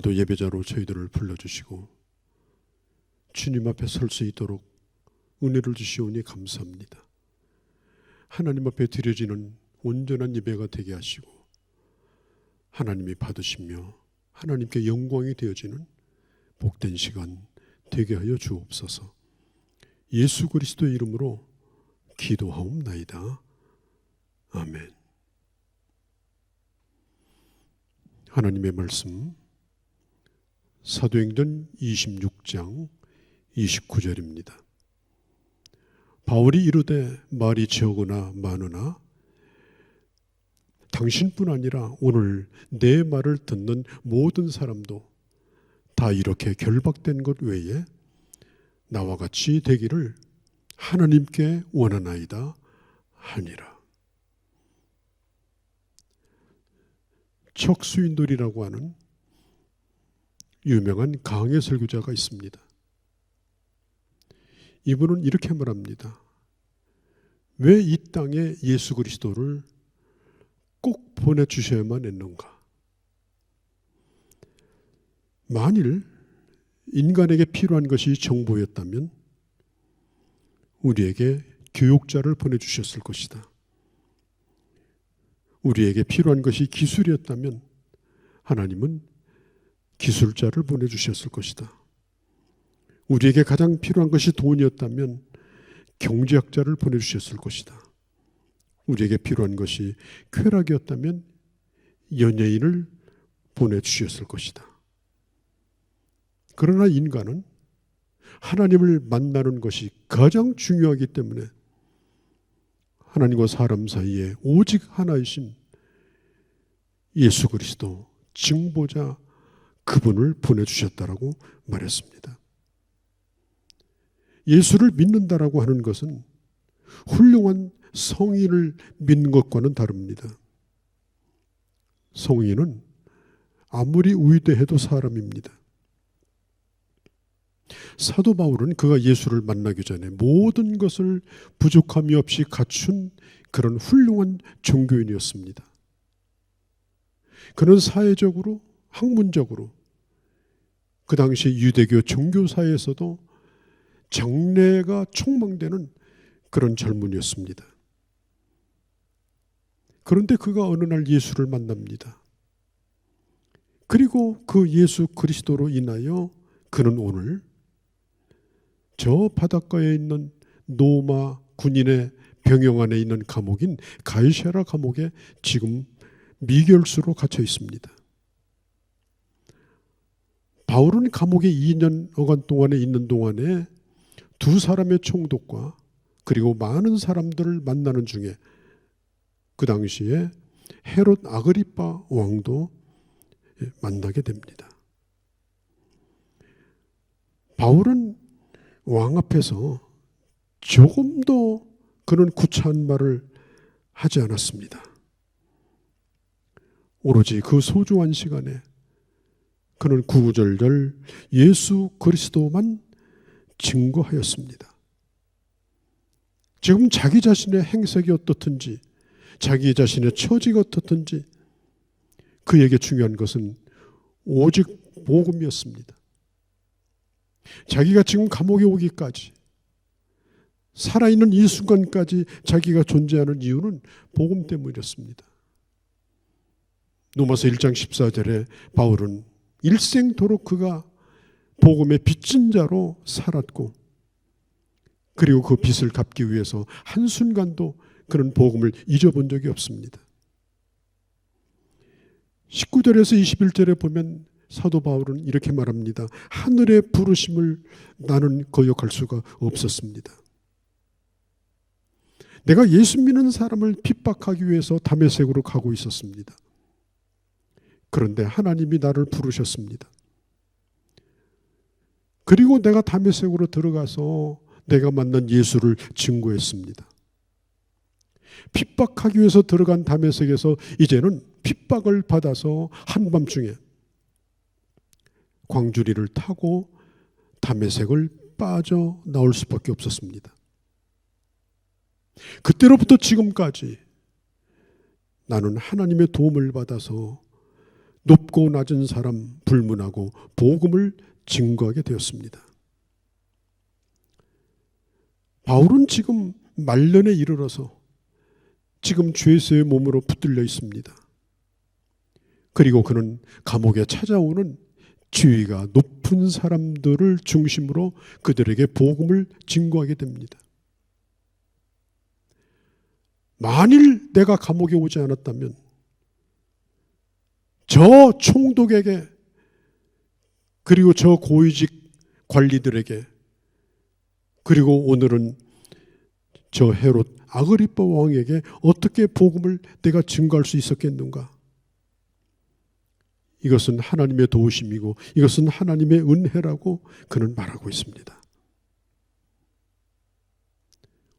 오늘도 예배자로 저희들을 불러주시고 주님 앞에 설 수 있도록 은혜를 주시오니 감사합니다. 하나님 앞에 드려지는 온전한 예배가 되게 하시고 하나님이 받으시며 하나님께 영광이 되어지는 복된 시간 되게 하여 주옵소서. 예수 그리스도의 이름으로 기도하옵나이다. 아멘. 하나님의 말씀 사도행전 26장 29절입니다. 바울이 이르되 말이 적으나 많으나 당신뿐 아니라 오늘 내 말을 듣는 모든 사람도 다 이렇게 결박된 것 외에 나와 같이 되기를 하나님께 원하나이다 하니라. 척수인돌이라고 하는 유명한 강해 설교자가 있습니다. 이분은 이렇게 말합니다. 왜 이 땅에 예수 그리스도를 꼭 보내주셔야만 했는가? 만일 인간에게 필요한 것이 정보였다면 우리에게 교육자를 보내주셨을 것이다. 우리에게 필요한 것이 기술이었다면 하나님은 기술자를 보내주셨을 것이다. 우리에게 가장 필요한 것이 돈이었다면 경제학자를 보내주셨을 것이다. 우리에게 필요한 것이 쾌락이었다면 연예인을 보내주셨을 것이다. 그러나 인간은 하나님을 만나는 것이 가장 중요하기 때문에 하나님과 사람 사이에 오직 하나이신 예수 그리스도 증보자 그분을 보내주셨다라고 말했습니다. 예수를 믿는다라고 하는 것은 훌륭한 성인을 믿는 것과는 다릅니다. 성인은 아무리 위대해도 사람입니다. 사도 바울은 그가 예수를 만나기 전에 모든 것을 부족함이 없이 갖춘 그런 훌륭한 종교인이었습니다. 그는 사회적으로, 학문적으로 그 당시 유대교 종교사회에서도 장래가 촉망되는 그런 젊은이였습니다. 그런데 그가 어느 날 예수를 만납니다. 그리고 그 예수 그리스도로 인하여 그는 오늘 저 바닷가에 있는 로마 군인의 병영 안에 있는 감옥인 가이사랴 감옥에 지금 미결수로 갇혀 있습니다. 바울은 감옥에 2년여간 동안에 있는 동안에 두 사람의 총독과 그리고 많은 사람들을 만나는 중에 그 당시에 헤롯 아그리파 왕도 만나게 됩니다. 바울은 왕 앞에서 조금도 그는 구차한 말을 하지 않았습니다. 오로지 그 소중한 시간에 그는 구구절절 예수 그리스도만 증거하였습니다. 지금 자기 자신의 행색이 어떻든지 자기 자신의 처지가 어떻든지 그에게 중요한 것은 오직 복음이었습니다. 자기가 지금 감옥에 오기까지 살아있는 이 순간까지 자기가 존재하는 이유는 복음 때문이었습니다. 로마서 1장 14절에 바울은 일생토록 그가 복음의 빚진 자로 살았고 그리고 그 빚을 갚기 위해서 한순간도 그런 복음을 잊어본 적이 없습니다. 19절에서 21절에 보면 사도 바울은 이렇게 말합니다. 하늘의 부르심을 나는 거역할 수가 없었습니다. 내가 예수 믿는 사람을 핍박하기 위해서 다메섹으로 가고 있었습니다. 그런데 하나님이 나를 부르셨습니다. 그리고 내가 다메섹으로 들어가서 내가 만난 예수를 증거했습니다. 핍박하기 위해서 들어간 다메섹에서 이제는 핍박을 받아서 한밤중에 광주리를 타고 다메섹을 빠져나올 수밖에 없었습니다. 그때로부터 지금까지 나는 하나님의 도움을 받아서 높고 낮은 사람 불문하고 복음을 증거하게 되었습니다. 바울은 지금 말년에 이르러서 지금 죄수의 몸으로 붙들려 있습니다. 그리고 그는 감옥에 찾아오는 지위가 높은 사람들을 중심으로 그들에게 복음을 증거하게 됩니다. 만일 내가 감옥에 오지 않았다면 저 총독에게 그리고 저 고위직 관리들에게 그리고 오늘은 저 헤롯 아그리빠 왕에게 어떻게 복음을 내가 증거할 수 있었겠는가? 이것은 하나님의 도우심이고 이것은 하나님의 은혜라고 그는 말하고 있습니다.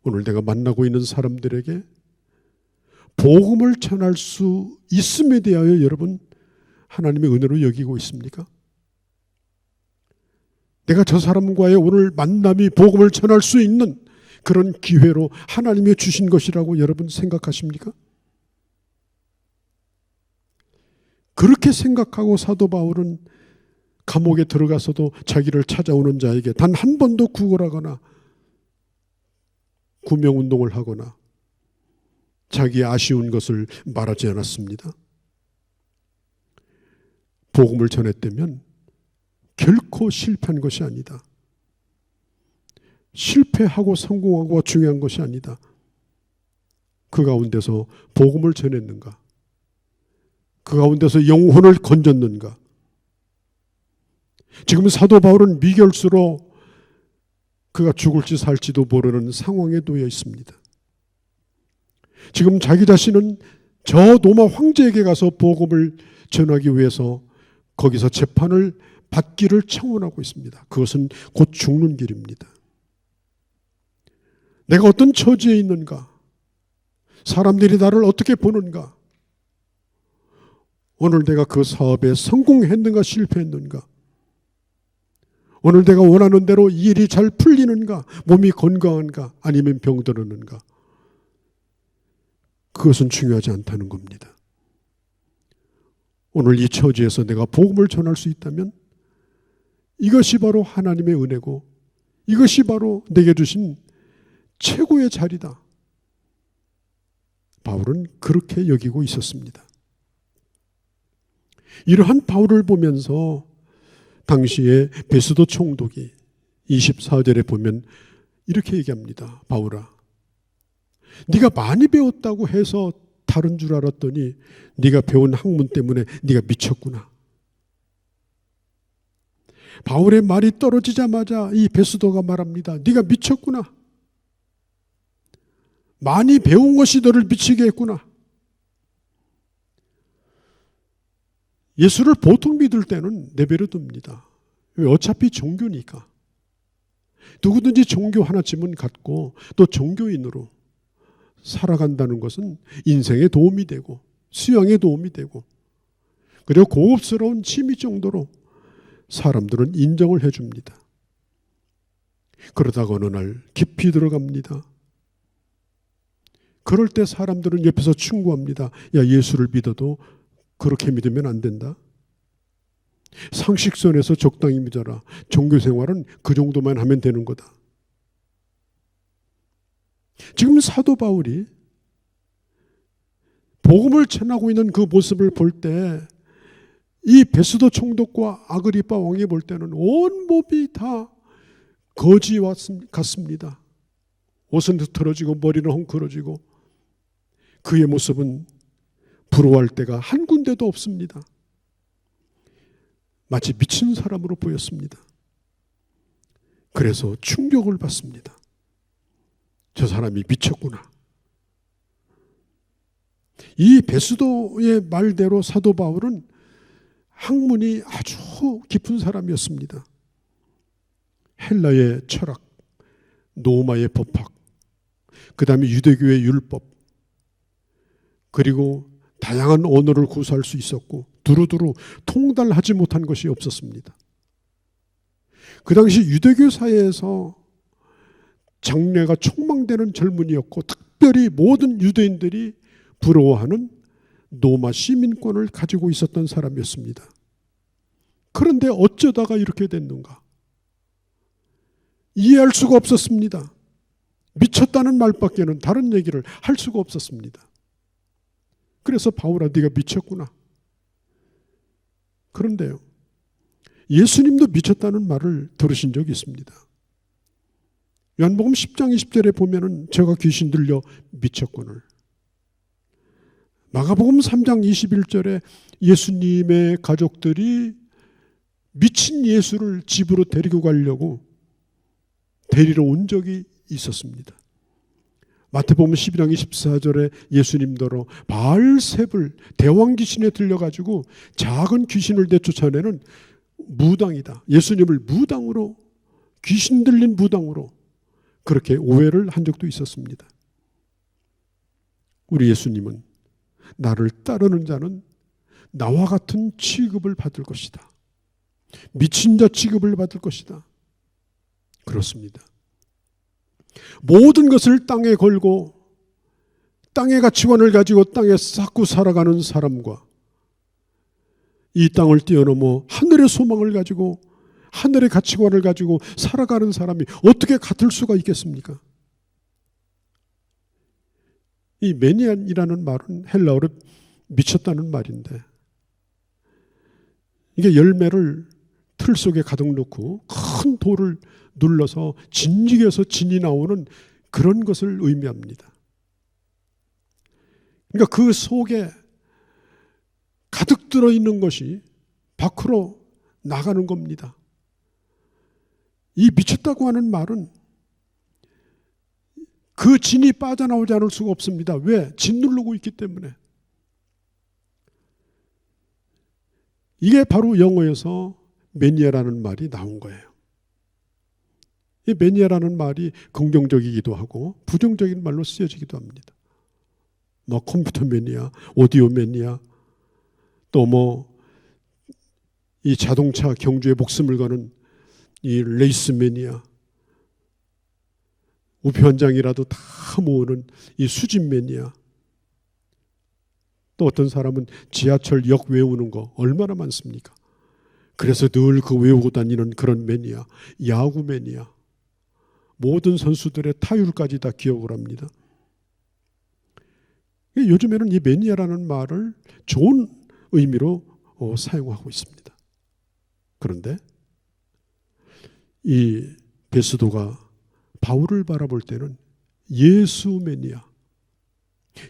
오늘 내가 만나고 있는 사람들에게 복음을 전할 수 있음에 대하여 여러분 하나님의 은혜로 여기고 있습니까? 내가 저 사람과의 오늘 만남이 복음을 전할 수 있는 그런 기회로 하나님이 주신 것이라고 여러분 생각하십니까? 그렇게 생각하고 사도 바울은 감옥에 들어가서도 자기를 찾아오는 자에게 단 한 번도 구걸하거나 구명운동을 하거나 자기의 아쉬운 것을 말하지 않았습니다. 복음을 전했다면 결코 실패한 것이 아니다. 실패하고 성공하고 중요한 것이 아니다. 그 가운데서 복음을 전했는가? 그 가운데서 영혼을 건졌는가? 지금 사도 바울은 미결수로 그가 죽을지 살지도 모르는 상황에 놓여 있습니다. 지금 자기 자신은 저 로마 황제에게 가서 복음을 전하기 위해서 거기서 재판을 받기를 청원하고 있습니다. 그것은 곧 죽는 길입니다. 내가 어떤 처지에 있는가? 사람들이 나를 어떻게 보는가? 오늘 내가 그 사업에 성공했는가 실패했는가? 오늘 내가 원하는 대로 일이 잘 풀리는가? 몸이 건강한가? 아니면 병들었는가? 그것은 중요하지 않다는 겁니다. 오늘 이 처지에서 내가 복음을 전할 수 있다면 이것이 바로 하나님의 은혜고 이것이 바로 내게 주신 최고의 자리다. 바울은 그렇게 여기고 있었습니다. 이러한 바울을 보면서 당시에 베스도 총독이 24절에 보면 이렇게 얘기합니다. 바울아, 네가 많이 배웠다고 해서 다른 줄 알았더니 네가 배운 학문 때문에 네가 미쳤구나. 바울의 말이 떨어지자마자 이 베스도가 말합니다. 네가 미쳤구나. 많이 배운 것이 너를 미치게 했구나. 예수를 보통 믿을 때는 내버려 둡니다. 어차피 종교니까. 누구든지 종교 하나쯤은 갖고 또 종교인으로 살아간다는 것은 인생에 도움이 되고 수양에 도움이 되고 그리고 고급스러운 취미 정도로 사람들은 인정을 해줍니다. 그러다가 어느 날 깊이 들어갑니다. 그럴 때 사람들은 옆에서 충고합니다. 야, 예수를 믿어도 그렇게 믿으면 안 된다. 상식선에서 적당히 믿어라. 종교생활은 그 정도만 하면 되는 거다. 지금 사도 바울이 복음을 전하고 있는 그 모습을 볼 때 이 베스도 총독과 아그리빠 왕이 볼 때는 온몸이 다 거지 같습니다. 옷은 흐트러지고 머리는 헝클어지고 그의 모습은 부러워할 데가 한 군데도 없습니다. 마치 미친 사람으로 보였습니다. 그래서 충격을 받습니다. 저 사람이 미쳤구나. 이 베스도의 말대로 사도 바울은 학문이 아주 깊은 사람이었습니다. 헬라의 철학, 로마의 법학, 그 다음에 유대교의 율법, 그리고 다양한 언어를 구사할 수 있었고 두루두루 통달하지 못한 것이 없었습니다. 그 당시 유대교 사회에서 장래가 촉망되는 젊은이였고 특별히 모든 유대인들이 부러워하는 로마 시민권을 가지고 있었던 사람이었습니다. 그런데 어쩌다가 이렇게 됐는가? 이해할 수가 없었습니다. 미쳤다는 말밖에는 다른 얘기를 할 수가 없었습니다. 그래서 바울아, 네가 미쳤구나. 그런데요, 예수님도 미쳤다는 말을 들으신 적이 있습니다. 요한복음 10장 20절에 보면은 제가 귀신 들려 미쳤거늘. 마가복음 3장 21절에 예수님의 가족들이 미친 예수를 집으로 데리고 가려고 데리러 온 적이 있었습니다. 마태복음 11장 24절에 예수님더러 바알셉을 대왕 귀신에 들려가지고 작은 귀신을 내쫓아내는 무당이다. 예수님을 무당으로, 귀신 들린 무당으로 그렇게 오해를 한 적도 있었습니다. 우리 예수님은 나를 따르는 자는 나와 같은 취급을 받을 것이다. 미친 자 취급을 받을 것이다. 그렇습니다. 모든 것을 땅에 걸고 땅의 가치관을 가지고 땅에 쌓고 살아가는 사람과 이 땅을 뛰어넘어 하늘의 소망을 가지고 하늘의 가치관을 가지고 살아가는 사람이 어떻게 같을 수가 있겠습니까? 이 매니안이라는 말은 헬라어로 미쳤다는 말인데, 이게 열매를 틀 속에 가득 넣고 큰 돌을 눌러서 진직에서 진이 나오는 그런 것을 의미합니다. 그러니까 그 속에 가득 들어있는 것이 밖으로 나가는 겁니다. 이 미쳤다고 하는 말은 그 진이 빠져나오지 않을 수가 없습니다. 왜? 진 누르고 있기 때문에. 이게 바로 영어에서 매니아라는 말이 나온 거예요. 이 매니아라는 말이 긍정적이기도 하고 부정적인 말로 쓰여지기도 합니다. 뭐 컴퓨터 매니아, 오디오 매니아, 또 뭐 이 자동차 경주에 목숨을 거는 이 레이스 매니아, 우표 한 장이라도 다 모으는 이 수집 매니아, 또 어떤 사람은 지하철 역 외우는 거 얼마나 많습니까? 그래서 늘 그 외우고 다니는 그런 매니아, 야구 매니아, 모든 선수들의 타율까지 다 기억을 합니다. 요즘에는 이 매니아라는 말을 좋은 의미로 사용하고 있습니다. 그런데 이 베스도가 바울을 바라볼 때는 예수 매니아,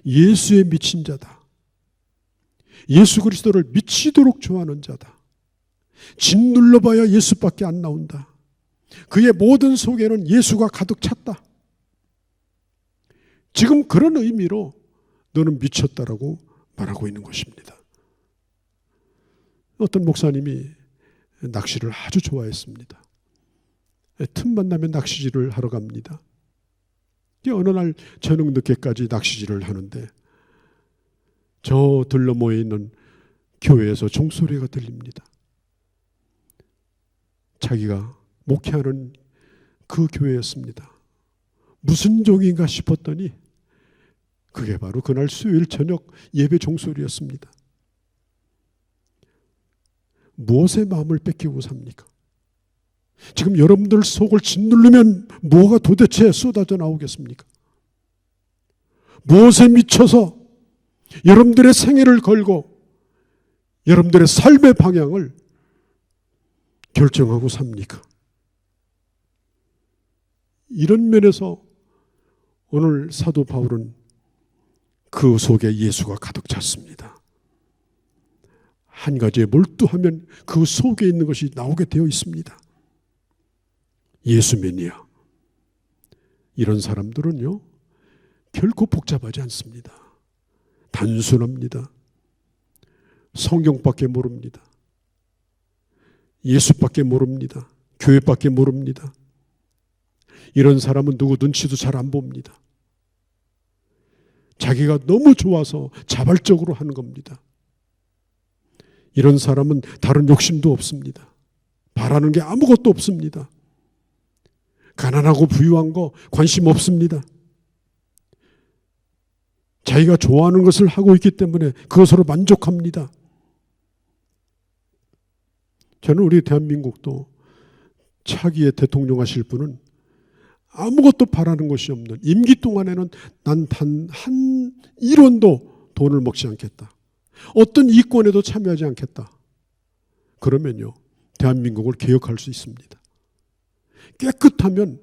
예수에 미친 자다. 예수 그리스도를 미치도록 좋아하는 자다. 진 눌러봐야 예수밖에 안 나온다. 그의 모든 속에는 예수가 가득 찼다. 지금 그런 의미로 너는 미쳤다라고 말하고 있는 것입니다. 어떤 목사님이 낚시를 아주 좋아했습니다. 틈만 나면 낚시질을 하러 갑니다. 어느 날 저녁 늦게까지 낚시질을 하는데 저 들러 모여 있는 교회에서 종소리가 들립니다. 자기가 목회하는 그 교회였습니다. 무슨 종인가 싶었더니 그게 바로 그날 수요일 저녁 예배 종소리였습니다. 무엇의 마음을 뺏기고 삽니까? 지금 여러분들 속을 짓누르면 뭐가 도대체 쏟아져 나오겠습니까? 무엇에 미쳐서 여러분들의 생애를 걸고 여러분들의 삶의 방향을 결정하고 삽니까? 이런 면에서 오늘 사도 바울은 그 속에 예수가 가득 찼습니다. 한 가지에 몰두하면 그 속에 있는 것이 나오게 되어 있습니다. 예수 매니아. 이런 사람들은요, 결코 복잡하지 않습니다. 단순합니다. 성경밖에 모릅니다. 예수밖에 모릅니다. 교회밖에 모릅니다. 이런 사람은 누구 눈치도 잘 안 봅니다. 자기가 너무 좋아서 자발적으로 하는 겁니다. 이런 사람은 다른 욕심도 없습니다. 바라는 게 아무것도 없습니다. 가난하고 부유한 거 관심 없습니다. 자기가 좋아하는 것을 하고 있기 때문에 그것으로 만족합니다. 저는 우리 대한민국도 차기의 대통령 하실 분은 아무것도 바라는 것이 없는, 임기 동안에는 난 단 한 1원도 돈을 먹지 않겠다, 어떤 이권에도 참여하지 않겠다, 그러면요 대한민국을 개혁할 수 있습니다. 깨끗하면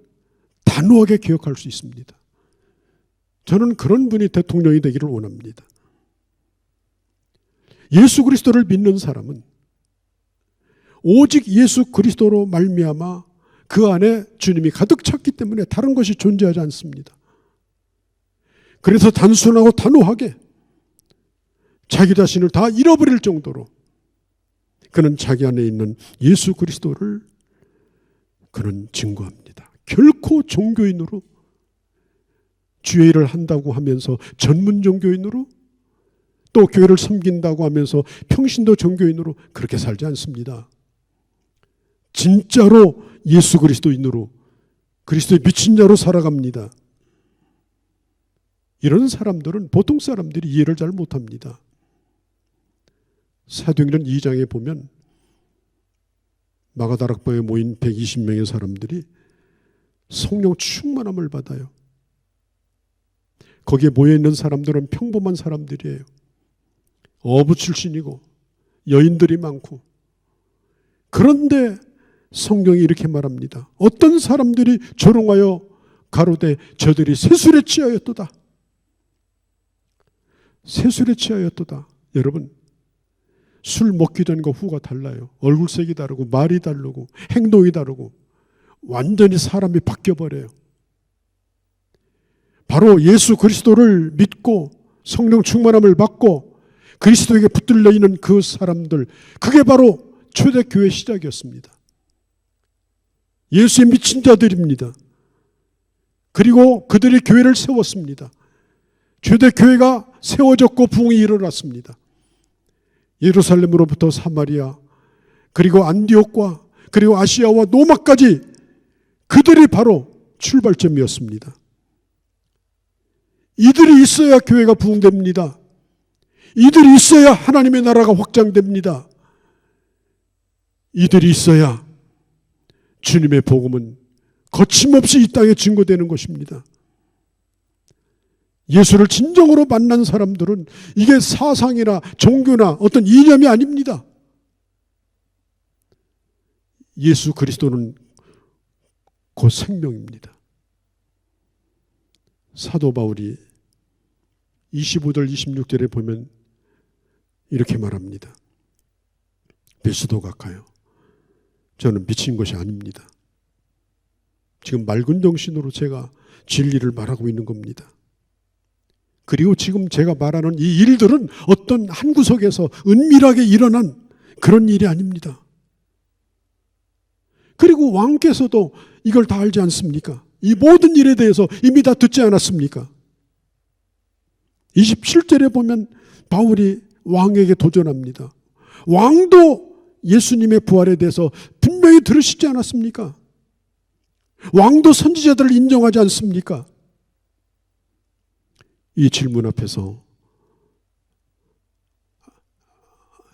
단호하게 개혁할 수 있습니다. 저는 그런 분이 대통령이 되기를 원합니다. 예수 그리스도를 믿는 사람은 오직 예수 그리스도로 말미암아 그 안에 주님이 가득 찼기 때문에 다른 것이 존재하지 않습니다. 그래서 단순하고 단호하게 자기 자신을 다 잃어버릴 정도로 그는 자기 안에 있는 예수 그리스도를 그는 증거합니다. 결코 종교인으로, 주의 일을 한다고 하면서 전문 종교인으로, 또 교회를 섬긴다고 하면서 평신도 종교인으로 그렇게 살지 않습니다. 진짜로 예수 그리스도인으로, 그리스도의 미친 자로 살아갑니다. 이런 사람들은 보통 사람들이 이해를 잘 못합니다. 사도행전 2장에 보면 마가다락방에 모인 120명의 사람들이 성령 충만함을 받아요. 거기에 모여있는 사람들은 평범한 사람들이에요. 어부 출신이고 여인들이 많고. 그런데 성경이 이렇게 말합니다. 어떤 사람들이 조롱하여 가로되 저들이 세술에 취하였도다. 세술에 취하였도다. 여러분, 술 먹기 전과 후가 달라요. 얼굴색이 다르고 말이 다르고 행동이 다르고 완전히 사람이 바뀌어버려요. 바로 예수 그리스도를 믿고 성령 충만함을 받고 그리스도에게 붙들려 있는 그 사람들, 그게 바로 초대교회 시작이었습니다. 예수의 미친 자들입니다. 그리고 그들이 교회를 세웠습니다. 초대교회가 세워졌고 부흥이 일어났습니다. 예루살렘으로부터 사마리아, 그리고 안디옥과 그리고 아시아와 로마까지 그들이 바로 출발점이었습니다. 이들이 있어야 교회가 부흥됩니다. 이들이 있어야 하나님의 나라가 확장됩니다. 이들이 있어야 주님의 복음은 거침없이 이 땅에 증거되는 것입니다. 예수를 진정으로 만난 사람들은 이게 사상이나 종교나 어떤 이념이 아닙니다. 예수 그리스도는 곧 생명입니다. 사도 바울이 25절 26절에 보면 이렇게 말합니다. 베스도 각하여 저는 미친 것이 아닙니다. 지금 맑은 정신으로 제가 진리를 말하고 있는 겁니다. 그리고 지금 제가 말하는 이 일들은 어떤 한 구석에서 은밀하게 일어난 그런 일이 아닙니다. 그리고 왕께서도 이걸 다 알지 않습니까? 이 모든 일에 대해서 이미 다 듣지 않았습니까? 27절에 보면 바울이 왕에게 도전합니다. 왕도 예수님의 부활에 대해서 분명히 들으시지 않았습니까? 왕도 선지자들을 인정하지 않습니까? 이 질문 앞에서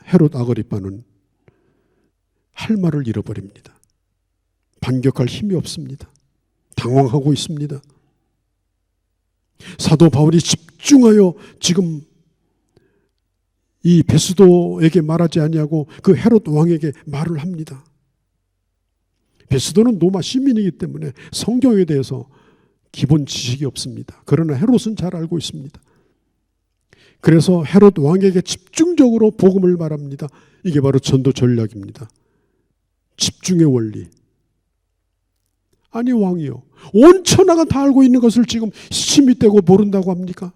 헤롯 아그리빠는 할 말을 잃어버립니다. 반격할 힘이 없습니다. 당황하고 있습니다. 사도 바울이 집중하여 지금 이 베스도에게 말하지 아니하고 그 헤롯 왕에게 말을 합니다. 베스도는 로마 시민이기 때문에 성경에 대해서 기본 지식이 없습니다. 그러나 헤롯은 잘 알고 있습니다. 그래서 헤롯 왕에게 집중적으로 복음을 말합니다. 이게 바로 전도 전략입니다. 집중의 원리. 아니 왕이요, 온 천하가 다 알고 있는 것을 지금 시침이 떼고 모른다고 합니까?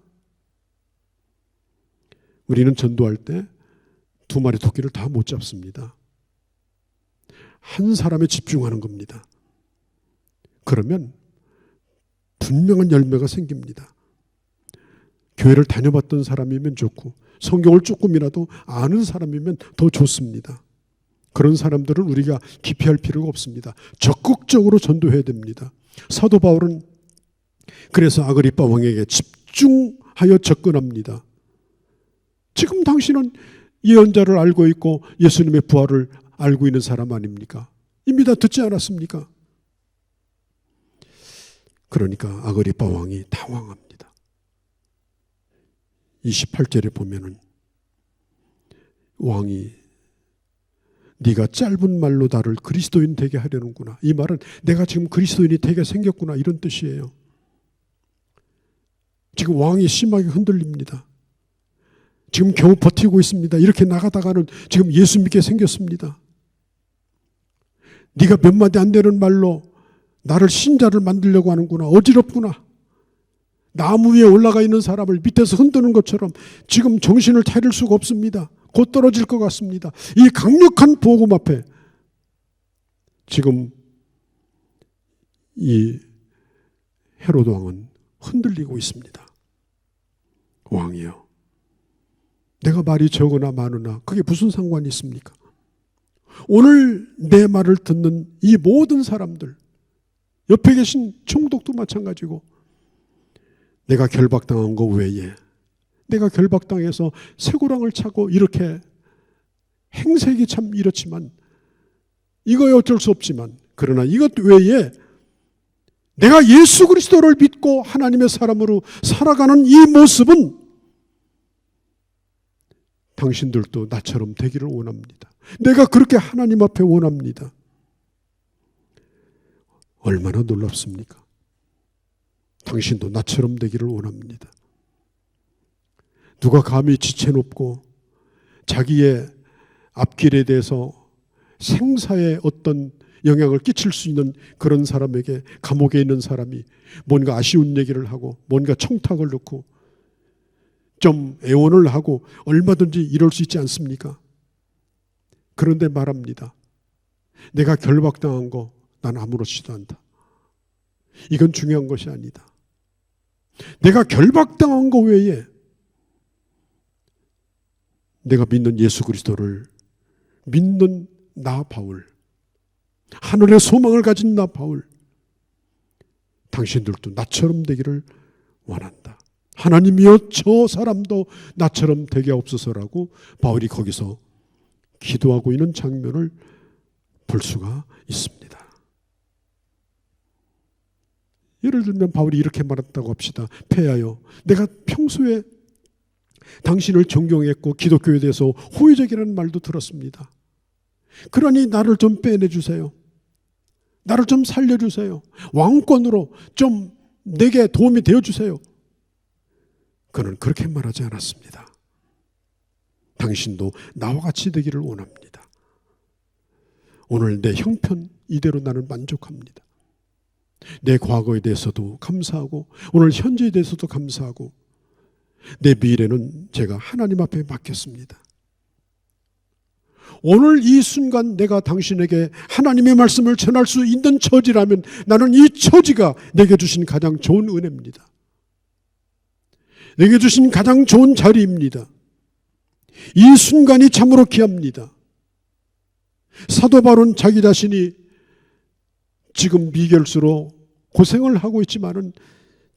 우리는 전도할 때 두 마리 토끼를 다 못 잡습니다. 한 사람에 집중하는 겁니다. 그러면 분명한 열매가 생깁니다. 교회를 다녀봤던 사람이면 좋고 성경을 조금이라도 아는 사람이면 더 좋습니다. 그런 사람들은 우리가 기피할 필요가 없습니다. 적극적으로 전도해야 됩니다. 사도 바울은 그래서 아그리빠 왕에게 집중하여 하여 접근합니다. 지금 당신은 예언자를 알고 있고 예수님의 부활을 알고 있는 사람 아닙니까? 이미 다 듣지 않았습니까? 그러니까 아그리파 왕이 당황합니다. 28절에 보면은 왕이 네가 짧은 말로 나를 그리스도인 되게 하려는구나. 이 말은 내가 지금 그리스도인이 되게 생겼구나 이런 뜻이에요. 지금 왕이 심하게 흔들립니다. 지금 겨우 버티고 있습니다. 이렇게 나가다가는 지금 예수 믿게 생겼습니다. 네가 몇 마디 안 되는 말로 나를 신자를 만들려고 하는구나. 어지럽구나. 나무 위에 올라가 있는 사람을 밑에서 흔드는 것처럼 지금 정신을 차릴 수가 없습니다. 곧 떨어질 것 같습니다. 이 강력한 복음 앞에 지금 이 헤로드 왕은 흔들리고 있습니다. 왕이요, 내가 말이 적으나 많으나 그게 무슨 상관이 있습니까? 오늘 내 말을 듣는 이 모든 사람들, 옆에 계신 총독도 마찬가지고, 내가 결박당한 거 외에, 내가 결박당해서 쇠고랑을 차고 이렇게 행색이 참 이렇지만, 이거에 어쩔 수 없지만, 그러나 이것 외에 내가 예수 그리스도를 믿고 하나님의 사람으로 살아가는 이 모습은 당신들도 나처럼 되기를 원합니다. 내가 그렇게 하나님 앞에 원합니다. 얼마나 놀랍습니까? 당신도 나처럼 되기를 원합니다. 누가 감히 지체 높고 자기의 앞길에 대해서 생사에 어떤 영향을 끼칠 수 있는 그런 사람에게, 감옥에 있는 사람이 뭔가 아쉬운 얘기를 하고 뭔가 청탁을 넣고 좀 애원을 하고 얼마든지 이럴 수 있지 않습니까? 그런데 말합니다. 내가 결박당한 거 난 아무렇지도 않다. 이건 중요한 것이 아니다. 내가 결박당한 거 외에 내가 믿는 예수 그리스도를 믿는 나 바울, 하늘의 소망을 가진 나 바울, 당신들도 나처럼 되기를 원한다. 하나님이여 저 사람도 나처럼 되게 없어서라고 바울이 거기서 기도하고 있는 장면을 볼 수가 있습니다. 예를 들면 바울이 이렇게 말했다고 합시다. 폐하여, 내가 평소에 당신을 존경했고 기독교에 대해서 호의적이라는 말도 들었습니다. 그러니 나를 좀 빼내주세요. 나를 좀 살려주세요. 왕권으로 좀 내게 도움이 되어주세요. 그는 그렇게 말하지 않았습니다. 당신도 나와 같이 되기를 원합니다. 오늘 내 형편 이대로 나는 만족합니다. 내 과거에 대해서도 감사하고 오늘 현재에 대해서도 감사하고 내 미래는 제가 하나님 앞에 맡겼습니다. 오늘 이 순간 내가 당신에게 하나님의 말씀을 전할 수 있는 처지라면 나는 이 처지가 내게 주신 가장 좋은 은혜입니다. 내게 주신 가장 좋은 자리입니다. 이 순간이 참으로 귀합니다. 사도 바울은 자기 자신이 지금 미결수로 고생을 하고 있지만은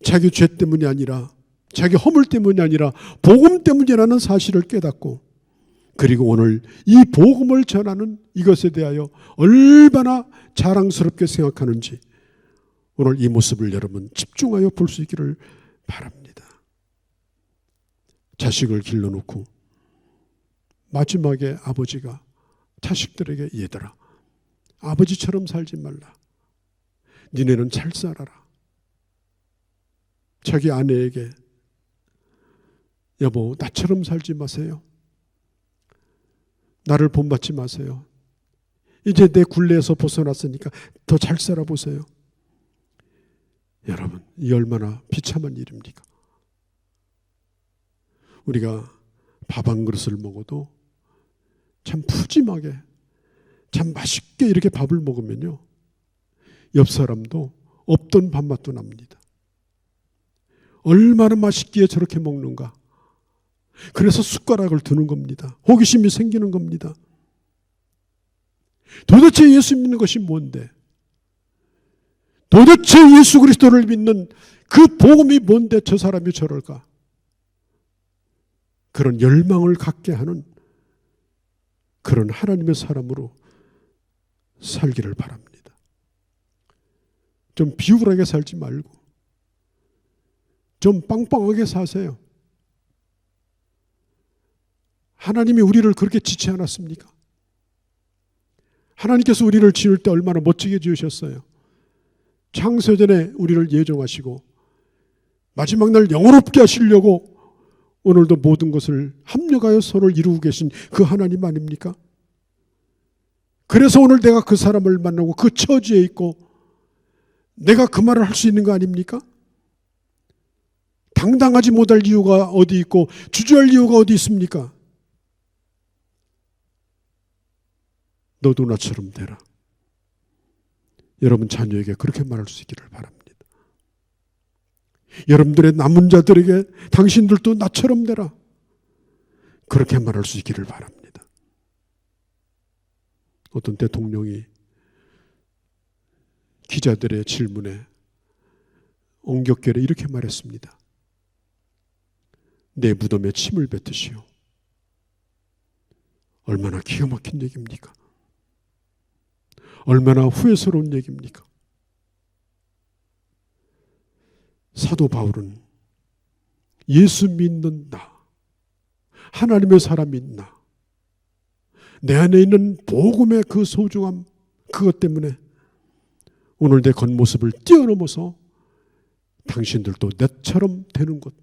자기 죄 때문이 아니라, 자기 허물 때문이 아니라 복음 때문이라는 사실을 깨닫고, 그리고 오늘 이 복음을 전하는 이것에 대하여 얼마나 자랑스럽게 생각하는지 오늘 이 모습을 여러분 집중하여 볼 수 있기를 바랍니다. 자식을 길러놓고 마지막에 아버지가 자식들에게, 얘들아, 아버지처럼 살지 말라. 니네는 잘 살아라. 자기 아내에게, 여보, 나처럼 살지 마세요. 나를 본받지 마세요. 이제 내 굴레에서 벗어났으니까 더 잘 살아보세요. 여러분, 이 얼마나 비참한 일입니까? 우리가 밥 한 그릇을 먹어도 참 푸짐하게, 참 맛있게 이렇게 밥을 먹으면요, 옆 사람도 없던 밥맛도 납니다. 얼마나 맛있기에 저렇게 먹는가. 그래서 숟가락을 드는 겁니다. 호기심이 생기는 겁니다. 도대체 예수 믿는 것이 뭔데? 도대체 예수 그리스도를 믿는 그 복음이 뭔데 저 사람이 저럴까? 그런 열망을 갖게 하는 그런 하나님의 사람으로 살기를 바랍니다. 좀 비굴하게 살지 말고 좀 빵빵하게 사세요. 하나님이 우리를 그렇게 지치 않았습니까? 하나님께서 우리를 지을 때 얼마나 멋지게 지으셨어요. 창세전에 우리를 예정하시고 마지막 날 영원롭게 하시려고 오늘도 모든 것을 합력하여 서로를 이루고 계신 그 하나님 아닙니까? 그래서 오늘 내가 그 사람을 만나고 그 처지에 있고 내가 그 말을 할 수 있는 거 아닙니까? 당당하지 못할 이유가 어디 있고 주저할 이유가 어디 있습니까? 너도 나처럼 되라. 여러분 자녀에게 그렇게 말할 수 있기를 바랍니다. 여러분들의 남은 자들에게 당신들도 나처럼 되라. 그렇게 말할 수 있기를 바랍니다. 어떤 대통령이 기자들의 질문에 엉겹결에 이렇게 말했습니다. 내 무덤에 침을 뱉으시오. 얼마나 기가 막힌 얘기입니까? 얼마나 후회스러운 얘기입니까? 사도 바울은 예수 믿는 나, 하나님의 사람인 나, 내 안에 있는 복음의 그 소중함, 그것 때문에 오늘 내 겉모습을 뛰어넘어서 당신들도 내처럼 되는 것,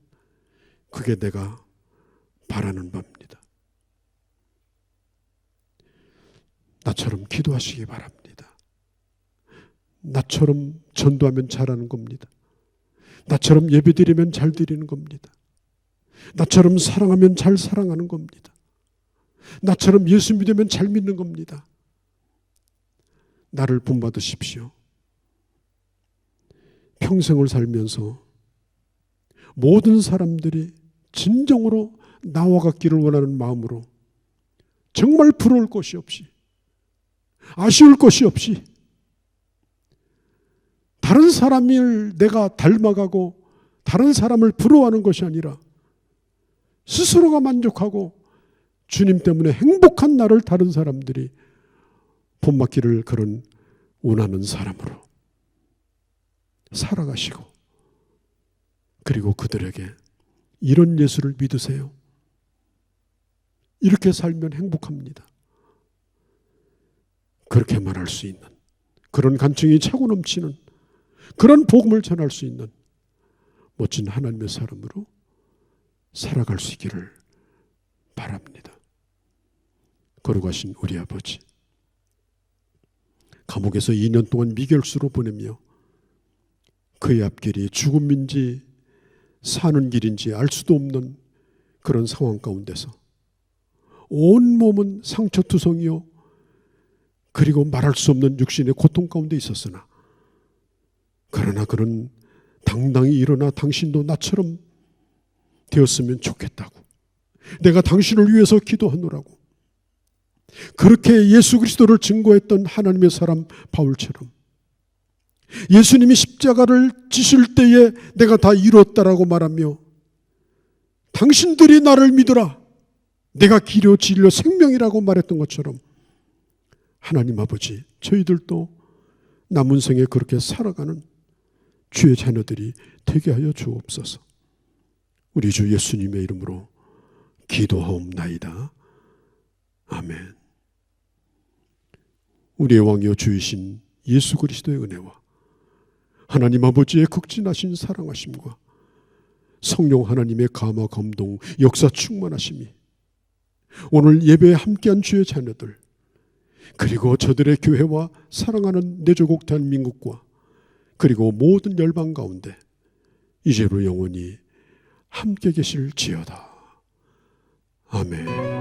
그게 내가 바라는 바입니다. 나처럼 기도하시기 바랍니다. 나처럼 전도하면 잘하는 겁니다. 나처럼 예배드리면 잘 드리는 겁니다. 나처럼 사랑하면 잘 사랑하는 겁니다. 나처럼 예수 믿으면 잘 믿는 겁니다. 나를 본받으십시오. 평생을 살면서 모든 사람들이 진정으로 나와 같기를 원하는 마음으로 정말 부러울 것이 없이 아쉬울 것이 없이 다른 사람을 내가 닮아가고 다른 사람을 부러워하는 것이 아니라 스스로가 만족하고 주님 때문에 행복한 나를 다른 사람들이 본받기를 그런 원하는 사람으로 살아가시고 그리고 그들에게 이런 예수를 믿으세요. 이렇게 살면 행복합니다. 그렇게 말할 수 있는 그런 간증이 차고 넘치는 그런 복음을 전할 수 있는 멋진 하나님의 사람으로 살아갈 수 있기를 바랍니다. 거룩하신 우리 아버지, 감옥에서 2년 동안 미결수로 보내며 그의 앞길이 죽음인지 사는 길인지 알 수도 없는 그런 상황 가운데서 온 몸은 상처투성이요 그리고 말할 수 없는 육신의 고통 가운데 있었으나 그러나 그는 당당히 일어나 당신도 나처럼 되었으면 좋겠다고, 내가 당신을 위해서 기도하노라고 그렇게 예수 그리스도를 증거했던 하나님의 사람 바울처럼 예수님이 십자가를 지실 때에 내가 다 이루었다라고 말하며 당신들이 나를 믿으라, 내가 길이요 진리요 생명이라고 말했던 것처럼 하나님 아버지, 저희들도 남은 생에 그렇게 살아가는 주의 자녀들이 되게 하여 주옵소서. 우리 주 예수님의 이름으로 기도하옵나이다. 아멘. 우리의 왕이여 주이신 예수 그리스도의 은혜와 하나님 아버지의 극진하신 사랑하심과 성령 하나님의 감화 감동 역사 충만하심이 오늘 예배에 함께한 주의 자녀들 그리고 저들의 교회와 사랑하는 내 조국 대한민국과 그리고 모든 열방 가운데 이제로 영원히 함께 계실지어다. 아멘.